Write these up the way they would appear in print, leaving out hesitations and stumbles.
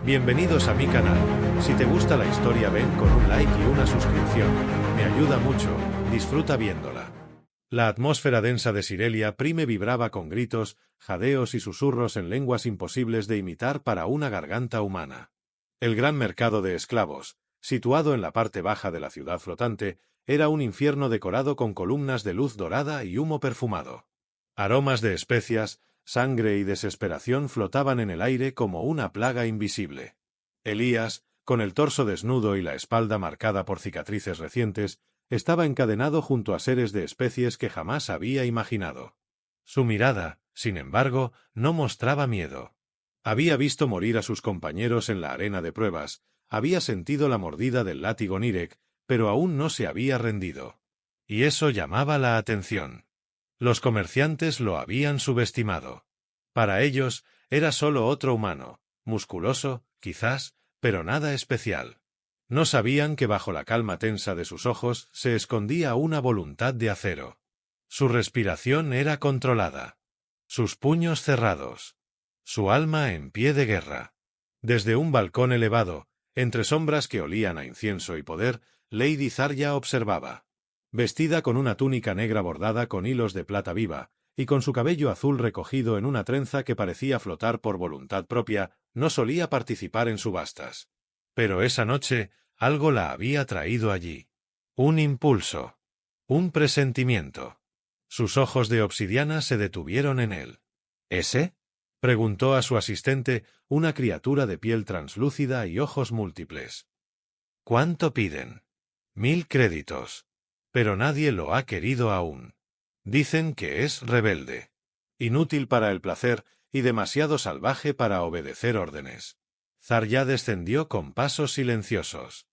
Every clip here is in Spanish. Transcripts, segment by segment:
Bienvenidos a mi canal. Si te gusta la historia ven con un like y una suscripción. Me ayuda mucho, disfruta viéndola. La atmósfera densa de Sirelia Prime vibraba con gritos, jadeos y susurros en lenguas imposibles de imitar para una garganta humana. El gran mercado de esclavos, situado en la parte baja de la ciudad flotante, era un infierno decorado con columnas de luz dorada y humo perfumado. Aromas de especias, sangre y desesperación flotaban en el aire como una plaga invisible. Elías, con el torso desnudo y la espalda marcada por cicatrices recientes, estaba encadenado junto a seres de especies que jamás había imaginado. Su mirada, sin embargo, no mostraba miedo. Había visto morir a sus compañeros en la arena de pruebas, había sentido la mordida del látigo Nirek, pero aún no se había rendido. Y eso llamaba la atención. Los comerciantes lo habían subestimado. Para ellos, era solo otro humano, musculoso, quizás, pero nada especial. No sabían que bajo la calma tensa de sus ojos se escondía una voluntad de acero. Su respiración era controlada. Sus puños cerrados. Su alma en pie de guerra. Desde un balcón elevado, entre sombras que olían a incienso y poder, Lady Zarya observaba. Vestida con una túnica negra bordada con hilos de plata viva, y con su cabello azul recogido en una trenza que parecía flotar por voluntad propia, no solía participar en subastas. Pero esa noche, algo la había traído allí. Un impulso. Un presentimiento. Sus ojos de obsidiana se detuvieron en él. ¿Ese? Preguntó a su asistente, una criatura de piel translúcida y ojos múltiples. ¿Cuánto piden? 1000 créditos. Pero nadie lo ha querido aún. Dicen que es rebelde. Inútil para el placer y demasiado salvaje para obedecer órdenes. Zarya descendió con pasos silenciosos.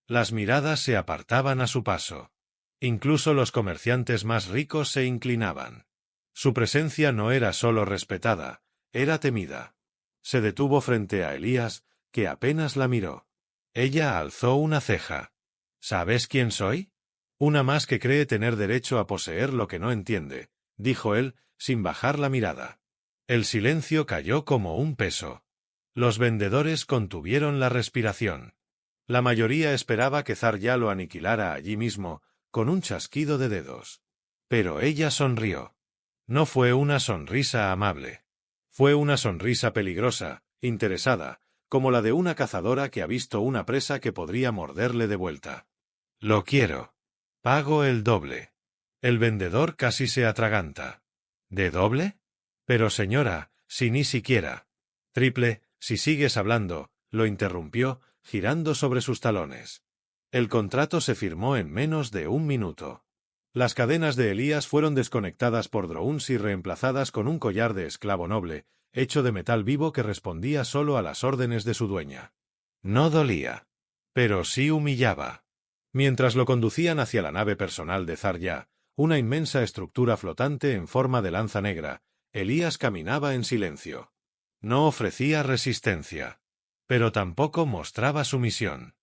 Las miradas se apartaban a su paso. Incluso los comerciantes más ricos se inclinaban. Su presencia no era solo respetada, era temida. Se detuvo frente a Elías, que apenas la miró. Ella alzó una ceja. ¿Sabes quién soy? Una más que cree tener derecho a poseer lo que no entiende, dijo él, sin bajar la mirada. El silencio cayó como un peso. Los vendedores contuvieron la respiración. La mayoría esperaba que Zarya lo aniquilara allí mismo, con un chasquido de dedos. Pero ella sonrió. No fue una sonrisa amable. Fue una sonrisa peligrosa, interesada, como la de una cazadora que ha visto una presa que podría morderle de vuelta. Lo quiero. Pago el doble. El vendedor casi se atraganta. ¿De doble? Pero señora, si ni siquiera. Triple, si sigues hablando, lo interrumpió, girando sobre sus talones. El contrato se firmó en menos de 1 minuto. Las cadenas de Elías fueron desconectadas por drones y reemplazadas con un collar de esclavo noble, hecho de metal vivo que respondía solo a las órdenes de su dueña. No dolía. Pero sí humillaba. Mientras lo conducían hacia la nave personal de Zarya, una inmensa estructura flotante en forma de lanza negra, Elías caminaba en silencio. No ofrecía resistencia. Pero tampoco mostraba sumisión.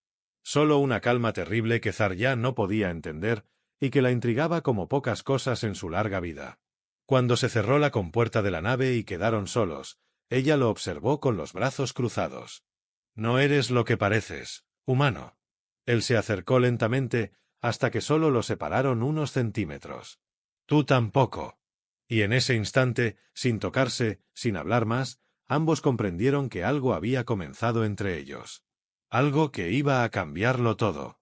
Solo una calma terrible que Zarya no podía entender y que la intrigaba como pocas cosas en su larga vida. Cuando se cerró la compuerta de la nave y quedaron solos, ella lo observó con los brazos cruzados. No eres lo que pareces, humano. Él se acercó lentamente hasta que solo lo separaron unos centímetros. Tú tampoco. Y en ese instante, sin tocarse, sin hablar más, ambos comprendieron que algo había comenzado entre ellos. Algo que iba a cambiarlo todo.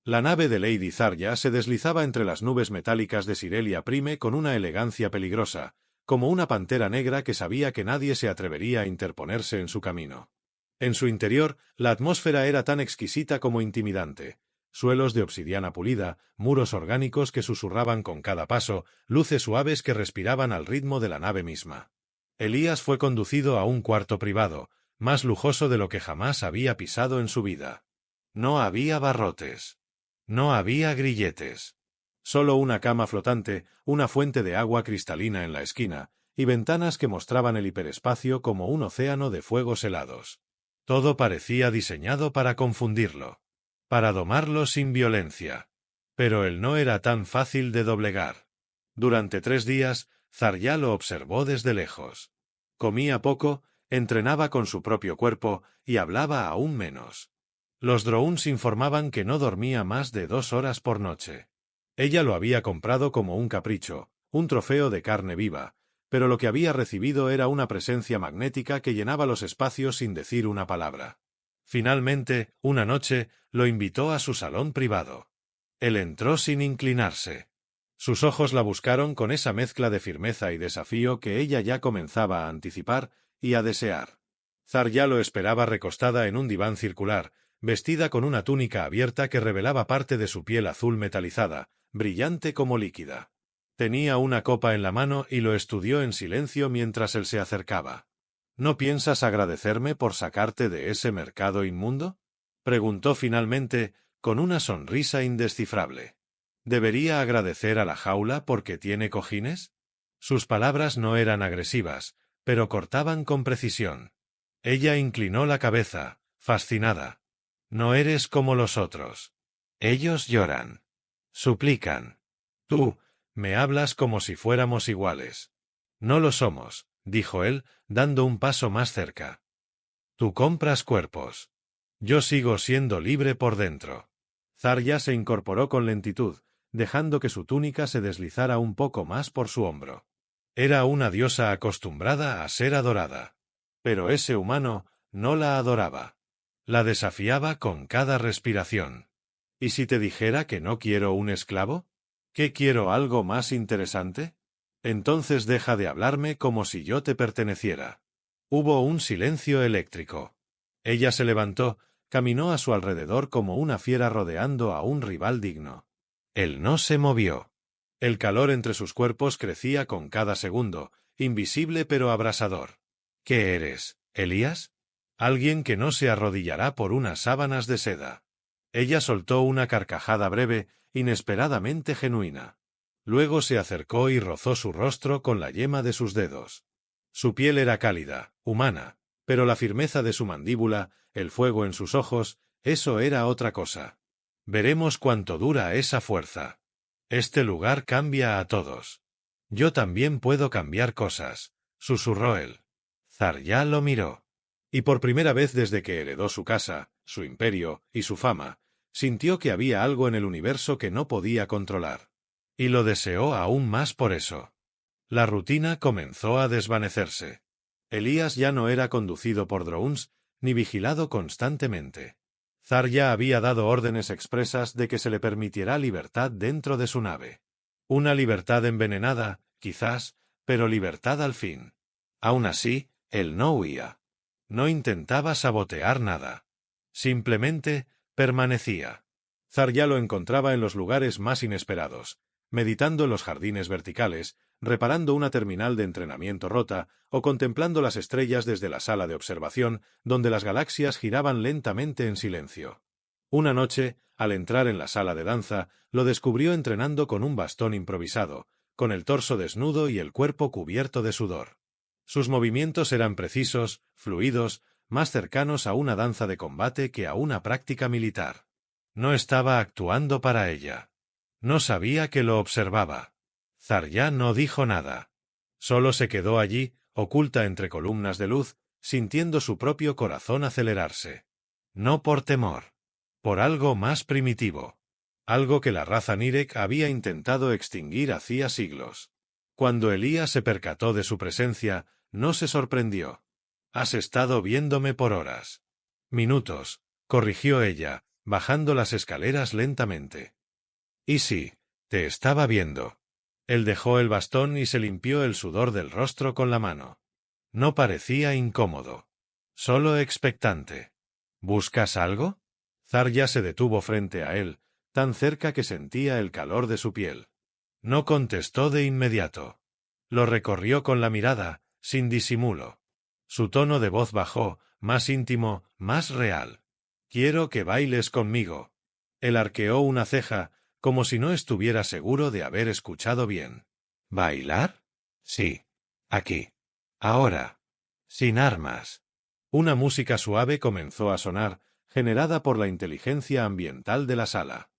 La nave de Lady Zarya se deslizaba entre las nubes metálicas de Sirelia Prime con una elegancia peligrosa, como una pantera negra que sabía que nadie se atrevería a interponerse en su camino. En su interior, la atmósfera era tan exquisita como intimidante. Suelos de obsidiana pulida, muros orgánicos que susurraban con cada paso, luces suaves que respiraban al ritmo de la nave misma. Elías fue conducido a un cuarto privado, más lujoso de lo que jamás había pisado en su vida. No había barrotes. No había grilletes. Solo una cama flotante, una fuente de agua cristalina en la esquina, y ventanas que mostraban el hiperespacio como un océano de fuegos helados. Todo parecía diseñado para confundirlo. Para domarlo sin violencia. Pero él no era tan fácil de doblegar. Durante 3 días, Zarya lo observó desde lejos. Comía poco, entrenaba con su propio cuerpo y hablaba aún menos. Los drones informaban que no dormía más de 2 horas por noche. Ella lo había comprado como un capricho, un trofeo de carne viva, pero lo que había recibido era una presencia magnética que llenaba los espacios sin decir una palabra. Finalmente, una noche, lo invitó a su salón privado. Él entró sin inclinarse. Sus ojos la buscaron con esa mezcla de firmeza y desafío que ella ya comenzaba a anticipar y a desear. Zarya lo esperaba recostada en un diván circular, vestida con una túnica abierta que revelaba parte de su piel azul metalizada, brillante como líquida. Tenía una copa en la mano y lo estudió en silencio mientras él se acercaba. ¿No piensas agradecerme por sacarte de ese mercado inmundo?, preguntó finalmente, con una sonrisa indescifrable. ¿Debería agradecer a la jaula porque tiene cojines? Sus palabras no eran agresivas, pero cortaban con precisión. Ella inclinó la cabeza, fascinada. No eres como los otros. Ellos lloran. Suplican. Tú, me hablas como si fuéramos iguales. No lo somos, dijo él, dando un paso más cerca. Tú compras cuerpos. Yo sigo siendo libre por dentro. Zarya se incorporó con lentitud, dejando que su túnica se deslizara un poco más por su hombro. Era una diosa acostumbrada a ser adorada. Pero ese humano no la adoraba. La desafiaba con cada respiración. ¿Y si te dijera que no quiero un esclavo? ¿Que quiero algo más interesante? Entonces deja de hablarme como si yo te perteneciera. Hubo un silencio eléctrico. Ella se levantó, caminó a su alrededor como una fiera rodeando a un rival digno. Él no se movió. El calor entre sus cuerpos crecía con cada segundo, invisible pero abrasador. ¿Qué eres, Elías? Alguien que no se arrodillará por unas sábanas de seda. Ella soltó una carcajada breve, inesperadamente genuina. Luego se acercó y rozó su rostro con la yema de sus dedos. Su piel era cálida, humana, pero la firmeza de su mandíbula, el fuego en sus ojos, eso era otra cosa. Veremos cuánto dura esa fuerza. Este lugar cambia a todos. Yo también puedo cambiar cosas, susurró él. Zarya lo miró. Y por primera vez desde que heredó su casa, su imperio y su fama, sintió que había algo en el universo que no podía controlar. Y lo deseó aún más por eso. La rutina comenzó a desvanecerse. Elías ya no era conducido por drones, ni vigilado constantemente. Zarya había dado órdenes expresas de que se le permitiera libertad dentro de su nave. Una libertad envenenada, quizás, pero libertad al fin. Aún así, él no huía. No intentaba sabotear nada. Simplemente permanecía. Zarya lo encontraba en los lugares más inesperados, meditando en los jardines verticales, reparando una terminal de entrenamiento rota o contemplando las estrellas desde la sala de observación donde las galaxias giraban lentamente en silencio. Una noche, al entrar en la sala de danza, lo descubrió entrenando con un bastón improvisado, con el torso desnudo y el cuerpo cubierto de sudor. Sus movimientos eran precisos, fluidos, más cercanos a una danza de combate que a una práctica militar. No estaba actuando para ella. No sabía que lo observaba. Zarya no dijo nada. Solo se quedó allí, oculta entre columnas de luz, sintiendo su propio corazón acelerarse. No por temor. Por algo más primitivo. Algo que la raza Nirek había intentado extinguir hacía siglos. Cuando Elías se percató de su presencia, no se sorprendió. «Has estado viéndome por horas». «Minutos», corrigió ella, bajando las escaleras lentamente. «Y sí, te estaba viendo». Él dejó el bastón y se limpió el sudor del rostro con la mano. No parecía incómodo. Solo expectante. «¿Buscas algo?» Zarya se detuvo frente a él, tan cerca que sentía el calor de su piel. No contestó de inmediato. Lo recorrió con la mirada, sin disimulo. Su tono de voz bajó, más íntimo, más real. «Quiero que bailes conmigo». Él arqueó una ceja, como si no estuviera seguro de haber escuchado bien. «¿Bailar?» «Sí. Aquí. Ahora. Sin armas». Una música suave comenzó a sonar, generada por la inteligencia ambiental de la sala.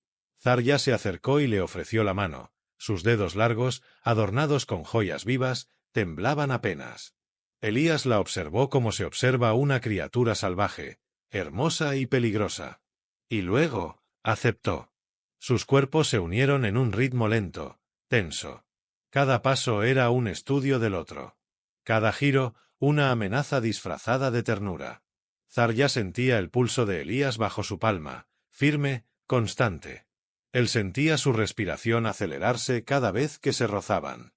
Zarya se acercó y le ofreció la mano. Sus dedos largos, adornados con joyas vivas, temblaban apenas. Elías la observó como se observa una criatura salvaje, hermosa y peligrosa. Y luego, aceptó. Sus cuerpos se unieron en un ritmo lento, tenso. Cada paso era un estudio del otro. Cada giro, una amenaza disfrazada de ternura. Zarya sentía el pulso de Elías bajo su palma, firme, constante. Él sentía su respiración acelerarse cada vez que se rozaban.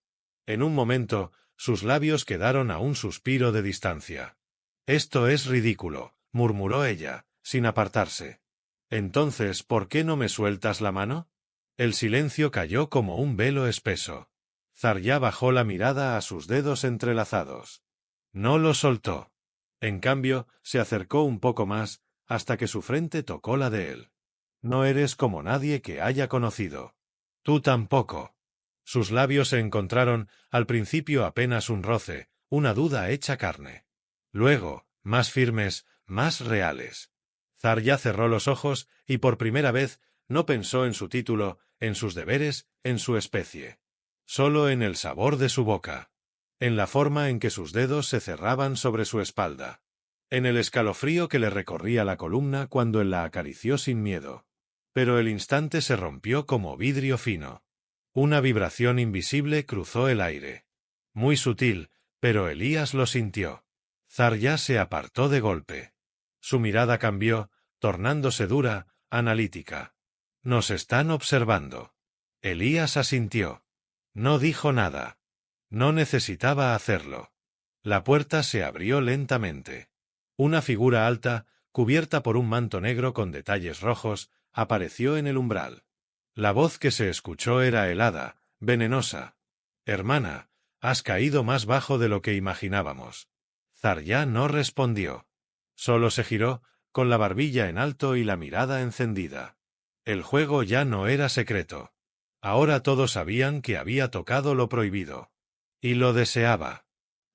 En un momento, sus labios quedaron a un suspiro de distancia. «Esto es ridículo», murmuró ella, sin apartarse. «Entonces, ¿por qué no me sueltas la mano?» El silencio cayó como un velo espeso. Zarya bajó la mirada a sus dedos entrelazados. No lo soltó. En cambio, se acercó un poco más, hasta que su frente tocó la de él. «No eres como nadie que haya conocido. Tú tampoco». Sus labios se encontraron, al principio apenas un roce, una duda hecha carne. Luego, más firmes, más reales. Zarya cerró los ojos y por primera vez no pensó en su título, en sus deberes, en su especie. Solo en el sabor de su boca. En la forma en que sus dedos se cerraban sobre su espalda. En el escalofrío que le recorría la columna cuando él la acarició sin miedo. Pero el instante se rompió como vidrio fino. Una vibración invisible cruzó el aire. Muy sutil, pero Elías lo sintió. Zarya se apartó de golpe. Su mirada cambió, tornándose dura, analítica. «Nos están observando». Elías asintió. No dijo nada. No necesitaba hacerlo. La puerta se abrió lentamente. Una figura alta, cubierta por un manto negro con detalles rojos, apareció en el umbral. La voz que se escuchó era helada, venenosa. «Hermana, has caído más bajo de lo que imaginábamos». Zarya no respondió. Solo se giró, con la barbilla en alto y la mirada encendida. El juego ya no era secreto. Ahora todos sabían que había tocado lo prohibido. Y lo deseaba.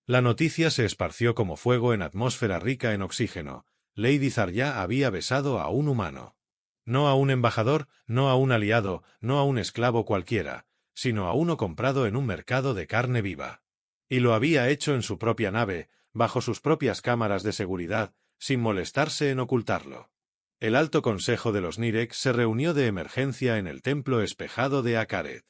La noticia se esparció como fuego en atmósfera rica en oxígeno. Lady Zarya había besado a un humano. No a un embajador, no a un aliado, no a un esclavo cualquiera, sino a uno comprado en un mercado de carne viva. Y lo había hecho en su propia nave, bajo sus propias cámaras de seguridad, sin molestarse en ocultarlo. El Alto Consejo de los Nirek se reunió de emergencia en el templo espejado de Akaret.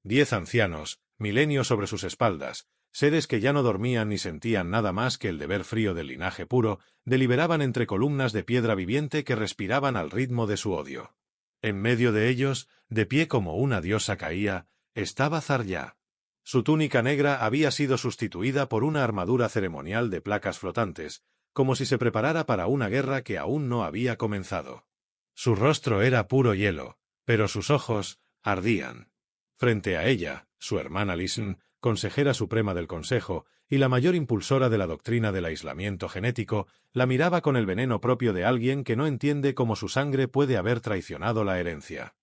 10 ancianos, milenios sobre sus espaldas, seres que ya no dormían ni sentían nada más que el deber frío del linaje puro, deliberaban entre columnas de piedra viviente que respiraban al ritmo de su odio. En medio de ellos, de pie como una diosa caía, estaba Zarya. Su túnica negra había sido sustituida por una armadura ceremonial de placas flotantes, como si se preparara para una guerra que aún no había comenzado. Su rostro era puro hielo, pero sus ojos ardían. Frente a ella, su hermana Listen, consejera suprema del Consejo y la mayor impulsora de la doctrina del aislamiento genético, la miraba con el veneno propio de alguien que no entiende cómo su sangre puede haber traicionado la herencia.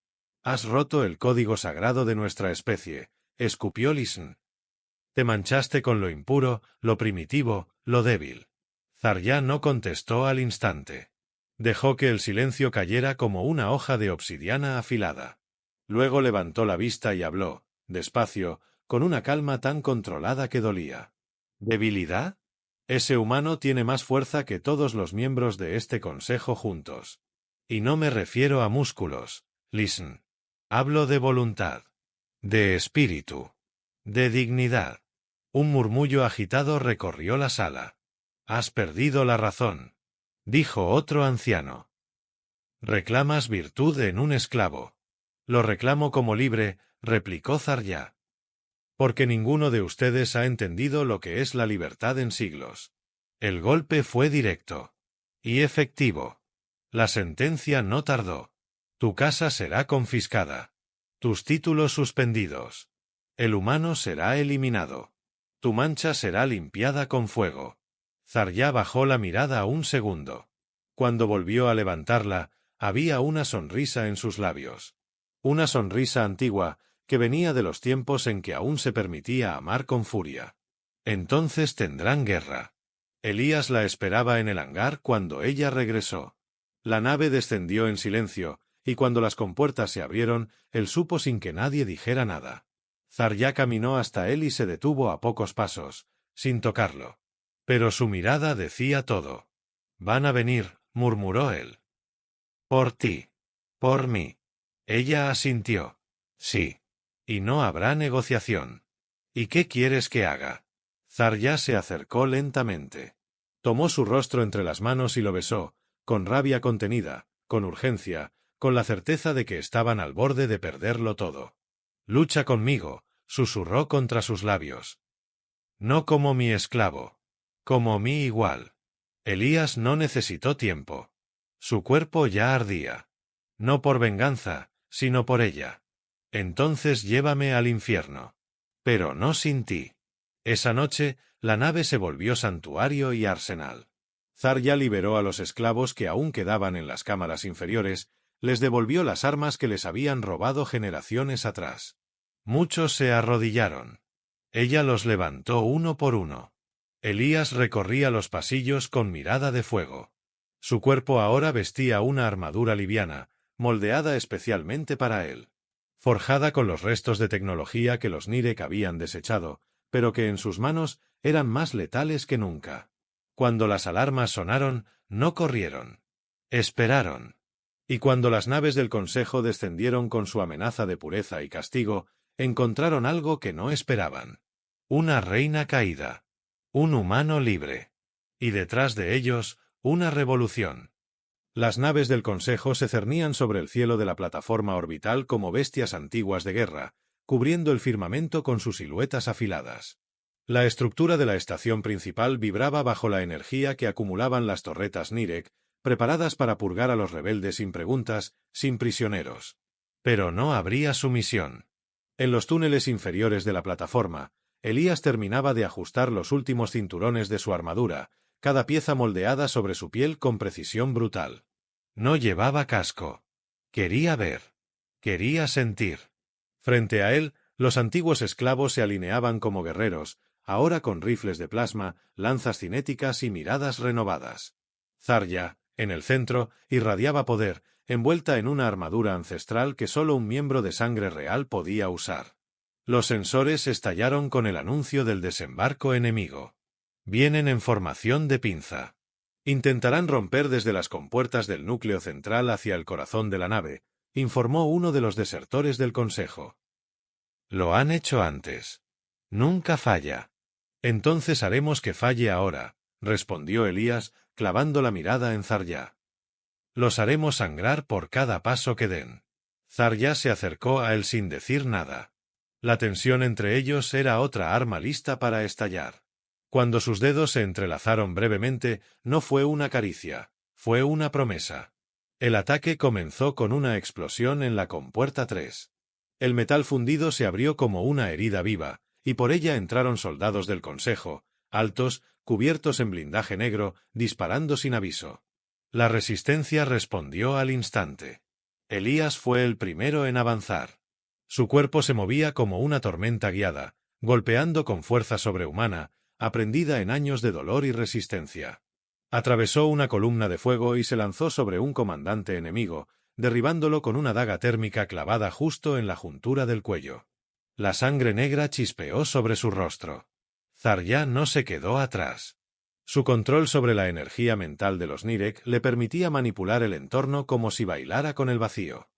«Has roto el código sagrado de nuestra especie», escupió Listen. «Te manchaste con lo impuro, lo primitivo, lo débil». Zarya no contestó al instante. Dejó que el silencio cayera como una hoja de obsidiana afilada. Luego levantó la vista y habló, despacio, con una calma tan controlada que dolía. ¿Debilidad? Ese humano tiene más fuerza que todos los miembros de este consejo juntos. Y no me refiero a músculos, Listen. Hablo de voluntad, de espíritu, de dignidad. Un murmullo agitado recorrió la sala. «Has perdido la razón», dijo otro anciano. «Reclamas virtud en un esclavo». «Lo reclamo como libre», replicó Zarya. «Porque ninguno de ustedes ha entendido lo que es la libertad en siglos». El golpe fue directo. Y efectivo. La sentencia no tardó. Tu casa será confiscada. Tus títulos suspendidos. El humano será eliminado. Tu mancha será limpiada con fuego. Zarya bajó la mirada un segundo. Cuando volvió a levantarla, había una sonrisa en sus labios. Una sonrisa antigua, que venía de los tiempos en que aún se permitía amar con furia. Entonces tendrán guerra. Elías la esperaba en el hangar cuando ella regresó. La nave descendió en silencio, y cuando las compuertas se abrieron, él supo sin que nadie dijera nada. Zarya caminó hasta él y se detuvo a pocos pasos, sin tocarlo. Pero su mirada decía todo. «Van a venir», murmuró él. «Por ti. Por mí». Ella asintió. «Sí. Y no habrá negociación». «¿Y qué quieres que haga?» Zarya se acercó lentamente. Tomó su rostro entre las manos y lo besó, con rabia contenida, con urgencia, con la certeza de que estaban al borde de perderlo todo. «Lucha conmigo», susurró contra sus labios. «No como mi esclavo. Como mi igual». Elías no necesitó tiempo. Su cuerpo ya ardía. No por venganza, sino por ella. «Entonces llévame al infierno. Pero no sin ti». Esa noche, la nave se volvió santuario y arsenal. Zarya liberó a los esclavos que aún quedaban en las cámaras inferiores, les devolvió las armas que les habían robado generaciones atrás. Muchos se arrodillaron. Ella los levantó uno por uno. Elías recorría los pasillos con mirada de fuego. Su cuerpo ahora vestía una armadura liviana, moldeada especialmente para él. Forjada con los restos de tecnología que los Nirek habían desechado, pero que en sus manos eran más letales que nunca. Cuando las alarmas sonaron, no corrieron. Esperaron. Y cuando las naves del Consejo descendieron con su amenaza de pureza y castigo, encontraron algo que no esperaban. Una reina caída. Un humano libre. Y detrás de ellos, una revolución. Las naves del Consejo se cernían sobre el cielo de la plataforma orbital como bestias antiguas de guerra, cubriendo el firmamento con sus siluetas afiladas. La estructura de la estación principal vibraba bajo la energía que acumulaban las torretas Nirek, preparadas para purgar a los rebeldes sin preguntas, sin prisioneros. Pero no habría sumisión. En los túneles inferiores de la plataforma, Elías terminaba de ajustar los últimos cinturones de su armadura, cada pieza moldeada sobre su piel con precisión brutal. No llevaba casco. Quería ver. Quería sentir. Frente a él, los antiguos esclavos se alineaban como guerreros, ahora con rifles de plasma, lanzas cinéticas y miradas renovadas. Zarya, en el centro, irradiaba poder, envuelta en una armadura ancestral que solo un miembro de sangre real podía usar. Los sensores estallaron con el anuncio del desembarco enemigo. Vienen en formación de pinza. Intentarán romper desde las compuertas del núcleo central hacia el corazón de la nave, informó uno de los desertores del Consejo. Lo han hecho antes. Nunca falla. Entonces haremos que falle ahora, respondió Elías, clavando la mirada en Zarya. Los haremos sangrar por cada paso que den. Zarya se acercó a él sin decir nada. La tensión entre ellos era otra arma lista para estallar. Cuando sus dedos se entrelazaron brevemente, no fue una caricia, fue una promesa. El ataque comenzó con una explosión en la compuerta 3. El metal fundido se abrió como una herida viva, y por ella entraron soldados del Consejo, altos, cubiertos en blindaje negro, disparando sin aviso. La resistencia respondió al instante. Elías fue el primero en avanzar. Su cuerpo se movía como una tormenta guiada, golpeando con fuerza sobrehumana, aprendida en años de dolor y resistencia. Atravesó una columna de fuego y se lanzó sobre un comandante enemigo, derribándolo con una daga térmica clavada justo en la juntura del cuello. La sangre negra chispeó sobre su rostro. Zarya no se quedó atrás. Su control sobre la energía mental de los Nirek le permitía manipular el entorno como si bailara con el vacío.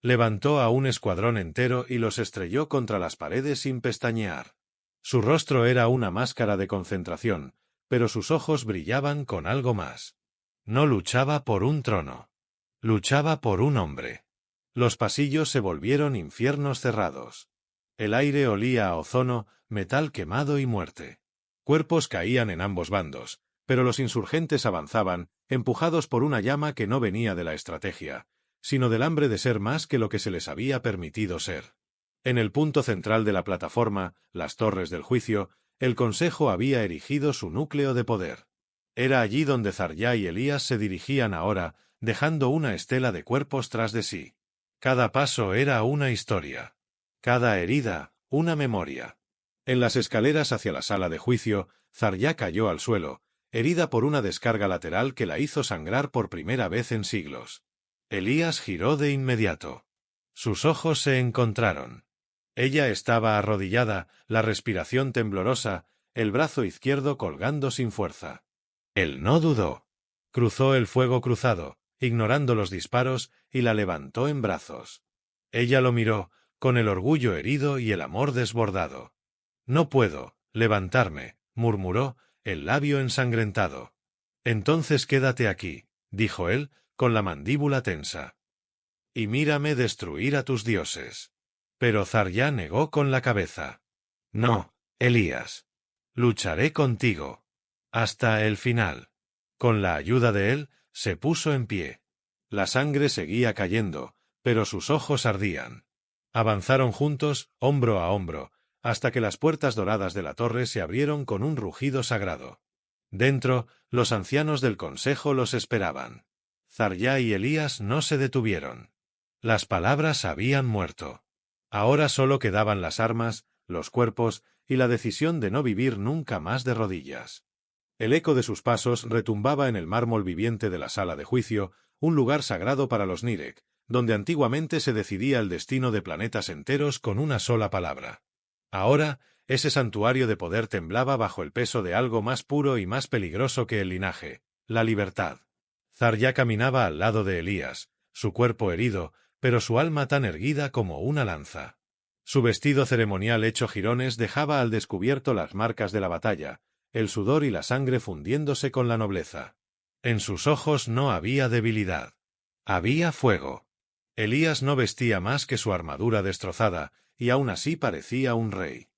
Levantó a un escuadrón entero y los estrelló contra las paredes sin pestañear. Su rostro era una máscara de concentración, pero sus ojos brillaban con algo más. No luchaba por un trono. Luchaba por un hombre. Los pasillos se volvieron infiernos cerrados. El aire olía a ozono, metal quemado y muerte. Cuerpos caían en ambos bandos, pero los insurgentes avanzaban, empujados por una llama que no venía de la estrategia, sino del hambre de ser más que lo que se les había permitido ser. En el punto central de la plataforma, las torres del juicio, el Consejo había erigido su núcleo de poder. Era allí donde Zarya y Elías se dirigían ahora, dejando una estela de cuerpos tras de sí. Cada paso era una historia. Cada herida, una memoria. En las escaleras hacia la sala de juicio, Zarya cayó al suelo, herida por una descarga lateral que la hizo sangrar por primera vez en siglos. Elías giró de inmediato. Sus ojos se encontraron. Ella estaba arrodillada, la respiración temblorosa, el brazo izquierdo colgando sin fuerza. Él no dudó. Cruzó el fuego cruzado, ignorando los disparos, y la levantó en brazos. Ella lo miró, con el orgullo herido y el amor desbordado. «No puedo levantarme», murmuró, el labio ensangrentado. «Entonces quédate aquí», dijo él, con la mandíbula tensa. «Y mírame destruir a tus dioses». Pero Zarya negó con la cabeza. «No, Elías. Lucharé contigo. Hasta el final». Con la ayuda de él, se puso en pie. La sangre seguía cayendo, pero sus ojos ardían. Avanzaron juntos, hombro a hombro, hasta que las puertas doradas de la torre se abrieron con un rugido sagrado. Dentro, los ancianos del consejo los esperaban. Zarya y Elías no se detuvieron. Las palabras habían muerto. Ahora solo quedaban las armas, los cuerpos y la decisión de no vivir nunca más de rodillas. El eco de sus pasos retumbaba en el mármol viviente de la sala de juicio, un lugar sagrado para los Nirek, donde antiguamente se decidía el destino de planetas enteros con una sola palabra. Ahora, ese santuario de poder temblaba bajo el peso de algo más puro y más peligroso que el linaje, la libertad. Zarya caminaba al lado de Elías, su cuerpo herido, pero su alma tan erguida como una lanza. Su vestido ceremonial hecho jirones dejaba al descubierto las marcas de la batalla, el sudor y la sangre fundiéndose con la nobleza. En sus ojos no había debilidad. Había fuego. Elías no vestía más que su armadura destrozada, y aún así parecía un rey.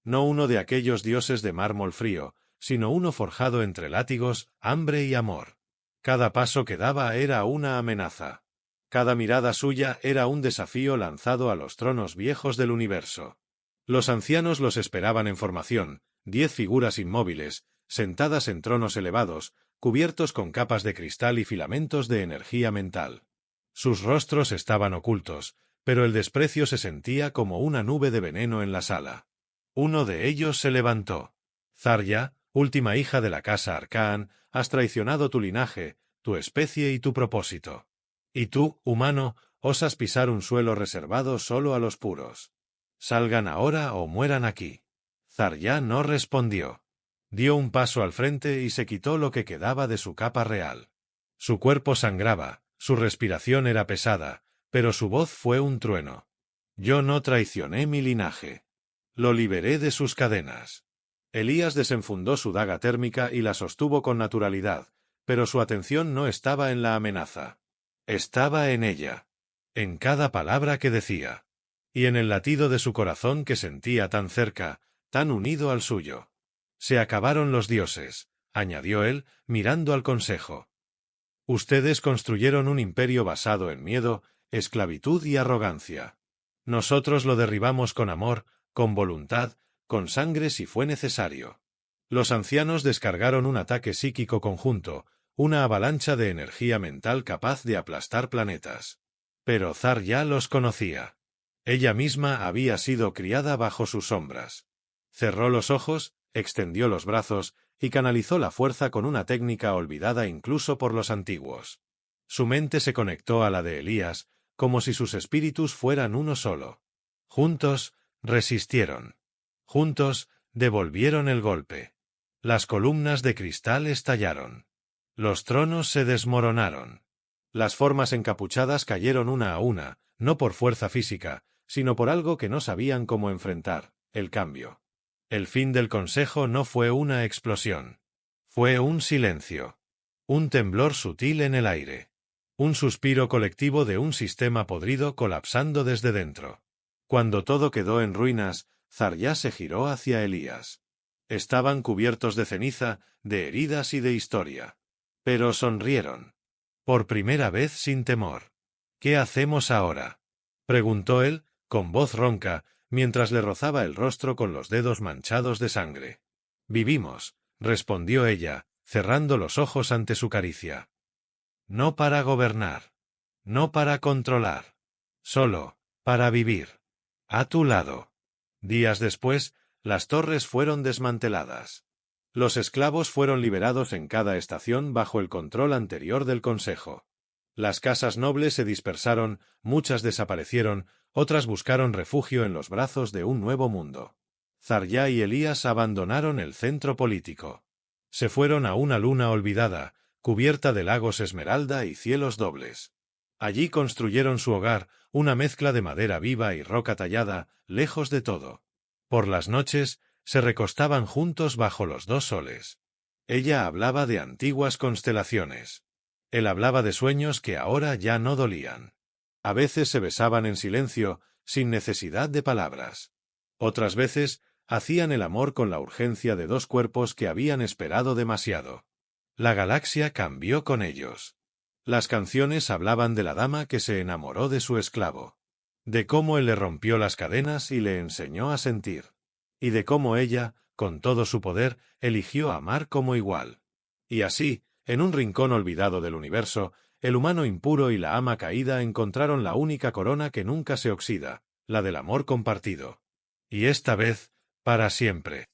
No uno de aquellos dioses de mármol frío, sino uno forjado entre látigos, hambre y amor. Cada paso que daba era una amenaza. Cada mirada suya era un desafío lanzado a los tronos viejos del universo. Los ancianos los esperaban en formación, 10 figuras inmóviles, sentadas en tronos elevados, cubiertos con capas de cristal y filamentos de energía mental. Sus rostros estaban ocultos, pero el desprecio se sentía como una nube de veneno en la sala. Uno de ellos se levantó. «Zarya, última hija de la casa Arcaan, has traicionado tu linaje, tu especie y tu propósito. Y tú, humano, osas pisar un suelo reservado solo a los puros. Salgan ahora o mueran aquí». Zarya no respondió. Dio un paso al frente y se quitó lo que quedaba de su capa real. Su cuerpo sangraba, su respiración era pesada, pero su voz fue un trueno. «Yo no traicioné mi linaje. Lo liberé de sus cadenas». Elías desenfundó su daga térmica y la sostuvo con naturalidad, pero su atención no estaba en la amenaza. Estaba en ella, en cada palabra que decía, y en el latido de su corazón que sentía tan cerca, tan unido al suyo. «Se acabaron los dioses», añadió él, mirando al consejo. «Ustedes construyeron un imperio basado en miedo, esclavitud y arrogancia. Nosotros lo derribamos con amor, con voluntad, con sangre si fue necesario». Los ancianos descargaron un ataque psíquico conjunto, una avalancha de energía mental capaz de aplastar planetas. Pero Zarya los conocía. Ella misma había sido criada bajo sus sombras. Cerró los ojos, extendió los brazos y canalizó la fuerza con una técnica olvidada incluso por los antiguos. Su mente se conectó a la de Elías, como si sus espíritus fueran uno solo. Juntos, resistieron. Juntos, devolvieron el golpe. Las columnas de cristal estallaron. Los tronos se desmoronaron. Las formas encapuchadas cayeron una a una, no por fuerza física, sino por algo que no sabían cómo enfrentar, el cambio. El fin del consejo no fue una explosión. Fue un silencio. Un temblor sutil en el aire. Un suspiro colectivo de un sistema podrido colapsando desde dentro. Cuando todo quedó en ruinas, Zarya se giró hacia Elías. Estaban cubiertos de ceniza, de heridas y de historia. Pero sonrieron. Por primera vez sin temor. «¿Qué hacemos ahora?», preguntó él, con voz ronca, mientras le rozaba el rostro con los dedos manchados de sangre. «Vivimos», respondió ella, cerrando los ojos ante su caricia. «No para gobernar. No para controlar. Solo, para vivir. A tu lado». Días después, las torres fueron desmanteladas. Los esclavos fueron liberados en cada estación bajo el control anterior del Consejo. Las casas nobles se dispersaron, muchas desaparecieron, otras buscaron refugio en los brazos de un nuevo mundo. Zarya y Elías abandonaron el centro político. Se fueron a una luna olvidada, cubierta de lagos esmeralda y cielos dobles. Allí construyeron su hogar, una mezcla de madera viva y roca tallada, lejos de todo. Por las noches, se recostaban juntos bajo los dos soles. Ella hablaba de antiguas constelaciones. Él hablaba de sueños que ahora ya no dolían. A veces se besaban en silencio, sin necesidad de palabras. Otras veces, hacían el amor con la urgencia de dos cuerpos que habían esperado demasiado. La galaxia cambió con ellos. Las canciones hablaban de la dama que se enamoró de su esclavo, de cómo él le rompió las cadenas y le enseñó a sentir, y de cómo ella, con todo su poder, eligió amar como igual. Y así, en un rincón olvidado del universo, el humano impuro y la ama caída encontraron la única corona que nunca se oxida, la del amor compartido. Y esta vez, para siempre.